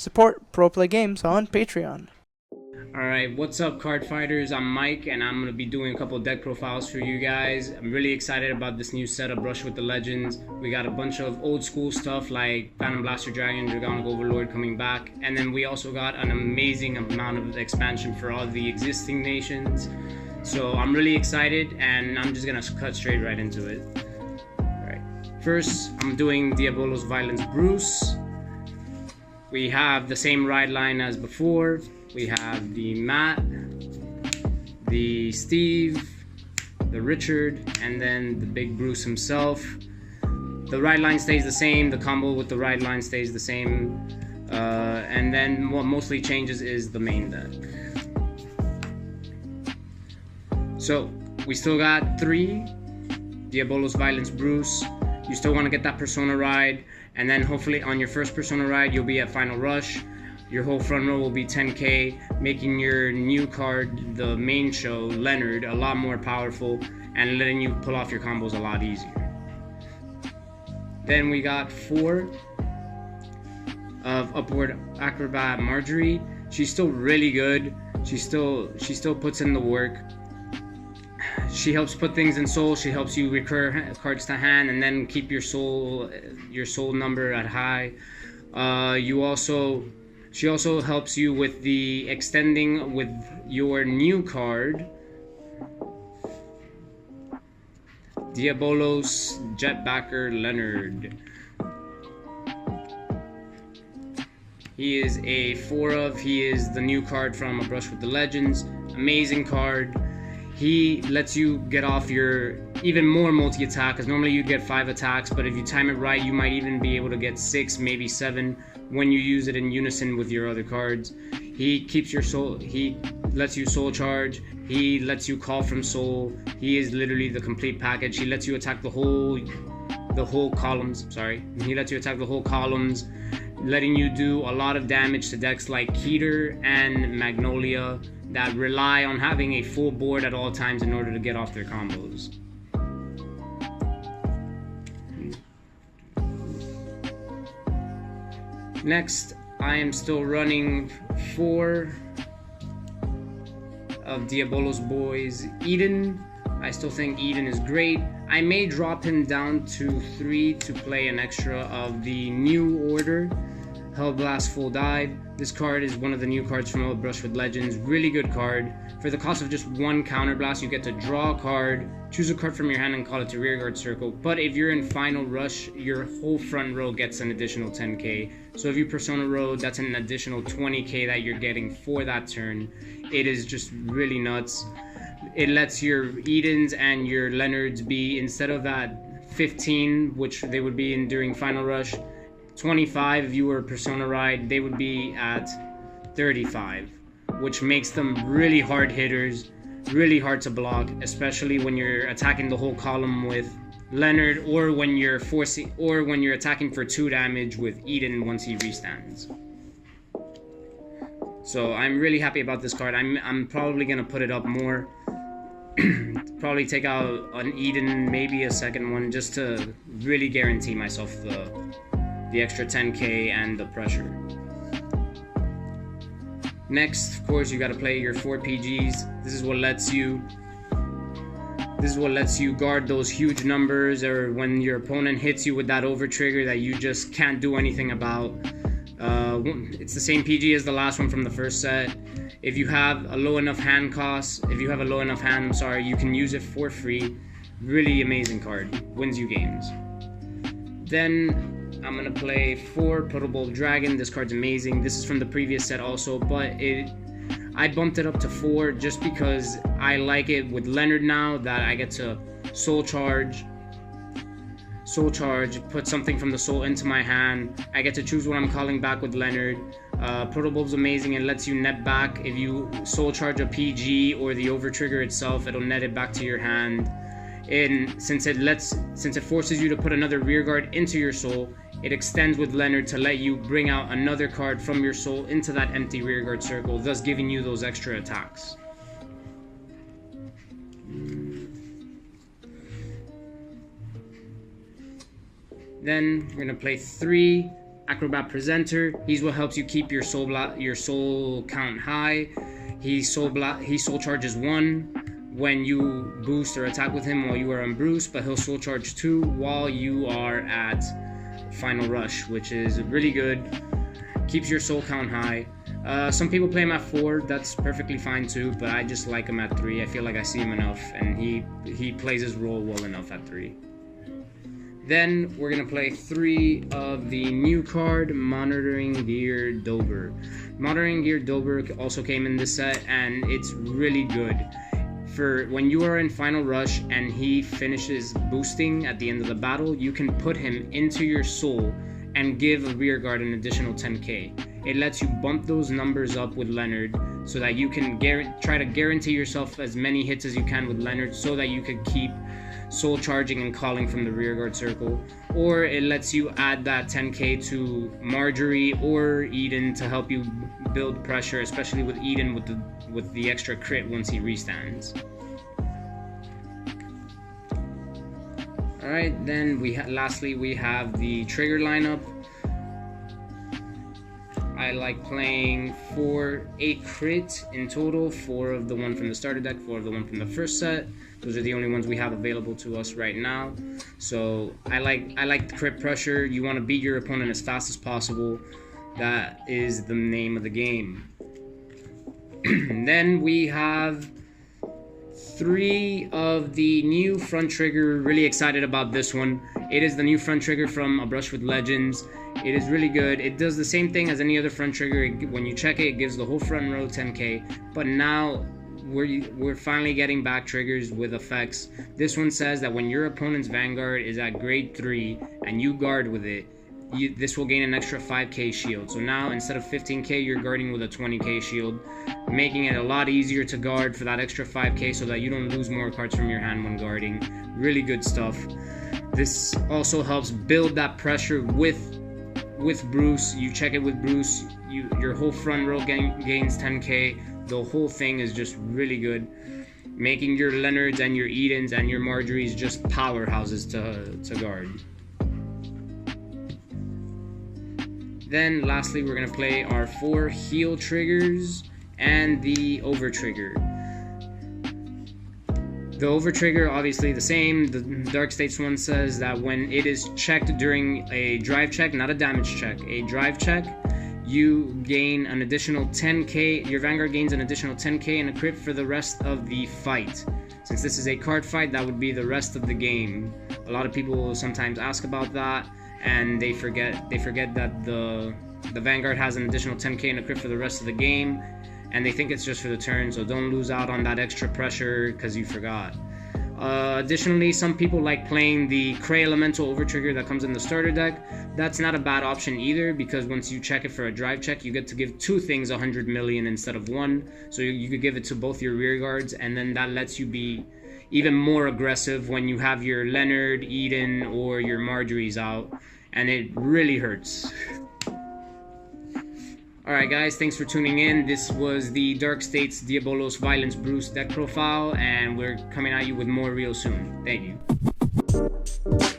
Support Pro Play Games on Patreon. Alright, what's up card fighters? I'm Mike and I'm going to be doing a couple deck profiles for you guys. I'm really excited about this new set of Brush with the Legends. We got a bunch of old school stuff like Phantom Blaster Dragon, Dragonic Overlord coming back. And then we also got an amazing amount of expansion for all the existing nations. So I'm really excited and I'm just going to cut straight right into it. Alright, first I'm doing Diavolo's Violence Bruce. We have the same ride line as before. We have the Matt, the Steve, the Richard, and then the big Bruce himself. The ride line stays the same, the combo with the ride line stays the same, and then what mostly changes is the main deck. So, we still got 3 Diavolo's Violence Bruce. You still want to get that Persona ride, and then hopefully on your first Persona ride, you'll be at Final Rush. Your whole front row will be 10k, making your new card, the main show, Leonard, a lot more powerful and letting you pull off your combos a lot easier. Then we got 4 of Upward Acrobat Marjorie. She's still really good. She still puts in the work. She helps put things in soul. She helps you recur cards to hand and then keep your soul number at high. She also helps you with the extending with your new card, Diavolo's Jetbacker Leonard. He is a 4-of. He is the new card from A Brush with the Legends. Amazing card. He lets you get off your even more multi-attack, because normally you get 5 attacks, but if you time it right, you might even be able to get 6, maybe 7 when you use it in unison with your other cards. He keeps your soul, he lets you soul charge, he lets you call from soul. He is literally the complete package. He lets you attack the whole columns, He lets you attack the whole columns, letting you do a lot of damage to decks like Keter and Magnolia that rely on having a full board at all times in order to get off their combos. Next, I am still running 4 of Diavolo's boys. Eden, I still think Eden is great. I may drop him down to 3 to play an extra of the New Order, Hellblast Full Dive. This card is one of the new cards from A Brush with Legends. Really good card. For the cost of just 1 counterblast, you get to draw a card, choose a card from your hand and call it to rearguard circle. But if you're in Final Rush, your whole front row gets an additional 10k. So if you Persona row, that's an additional 20k that you're getting for that turn. It is just really nuts. It lets your Edens and your Leonards be, instead of that 15, which they would be in during Final Rush, 25 if you were Persona ride, they would be at 35, which makes them really hard hitters, really hard to block, especially when you're attacking the whole column with Leonard, or when you're attacking for 2 damage with Eden once he restands. So I'm really happy about this card. I'm probably gonna put it up more. Probably take out an Eden, maybe a second one, just to really guarantee myself the extra 10k and the pressure. Next, of course, you gotta play your 4 PGs. This is what lets you guard those huge numbers, or when your opponent hits you with that over trigger that you just can't do anything about. It's the same PG as the last one from the first set. If you have a low enough hand, you can use it for free. Really amazing card. Wins you games. Then I'm gonna play 4 Potable Dragon. This card's amazing. This is from the previous set also, but I bumped it up to 4 just because I like it with Leonard now that I get to soul charge, put something from the soul into my hand. I get to choose what I'm calling back with Leonard. Protobulb's amazing and lets you net back. If you soul charge a PG or the over trigger itself, it'll net it back to your hand. And since it forces you to put another rear guard into your soul, it extends with Leonard to let you bring out another card from your soul into that empty rearguard circle, thus giving you those extra attacks. Then we're gonna play 3 Acrobat Presenter. He's what helps you keep your soul count high. He soul charges 1 when you boost or attack with him while you are on Bruce, but he'll soul charge 2 while you are at Final Rush, which is really good. Keeps your soul count high. Some people play him at 4, that's perfectly fine too, but I just like him at 3. I feel like I see him enough, and he plays his role well enough at 3. Then we're gonna play 3 of the new card, Monitoring Gear Dober. Monitoring Gear Dober also came in this set, and it's really good. For when you are in Final Rush and he finishes boosting at the end of the battle, you can put him into your soul and give a rear guard an additional 10k. It lets you bump those numbers up with Leonard so that you can try to guarantee yourself as many hits as you can with Leonard so that you could keep soul charging and calling from the rear guard circle. Or it lets you add that 10k to Marjorie or Eden to help you build pressure, especially with Eden with the extra crit once he restands. Alright, then lastly we have the trigger lineup. I like playing 8 crit in total, 4 of the one from the starter deck, 4 of the one from the first set. Those are the only ones we have available to us right now. So I like the crit pressure. You want to beat your opponent as fast as possible. That is the name of the game. Then we have 3 of the new front trigger. Really excited about this one. It is the new front trigger from A Brush with Legends. It is really good. It does the same thing as any other front trigger. When you check it, it gives the whole front row 10k. But now we're finally getting back triggers with effects. This one says that when your opponent's Vanguard is at grade 3 and you guard with it, this will gain an extra 5k shield. So now instead of 15k, you're guarding with a 20k shield, making it a lot easier to guard for that extra 5k so that you don't lose more cards from your hand when guarding. Really good stuff. This also helps build that pressure with Bruce. You check it with Bruce, your whole front row gains 10k. The whole thing is just really good, making your Leonards and your Edens and your Marjories just powerhouses to guard. Then lastly we're going to play our 4 heal triggers and the over trigger. The over trigger, obviously the same. The Dark States one says that when it is checked during a drive check, not a damage check, a drive check, you gain an additional 10k. Your Vanguard gains an additional 10k and a crit for the rest of the fight. Since this is a card fight, that would be the rest of the game. A lot of people will sometimes ask about that, and they forget that the Vanguard has an additional 10k and a crit for the rest of the game, and they think it's just for the turn, so don't lose out on that extra pressure because you forgot. Additionally, some people like playing the Cray Elemental over trigger that comes in the starter deck. That's not a bad option either, because once you check it for a drive check, you get to give 2 things 100 million instead of 1, so you could give it to both your rear guards, and then that lets you be even more aggressive when you have your Leonard, Eden, or your Marjories out, and it really hurts. Alright guys, thanks for tuning in. This was the Dark States Diavolos Violence Bruce deck profile, and we're coming at you with more real soon. Thank you.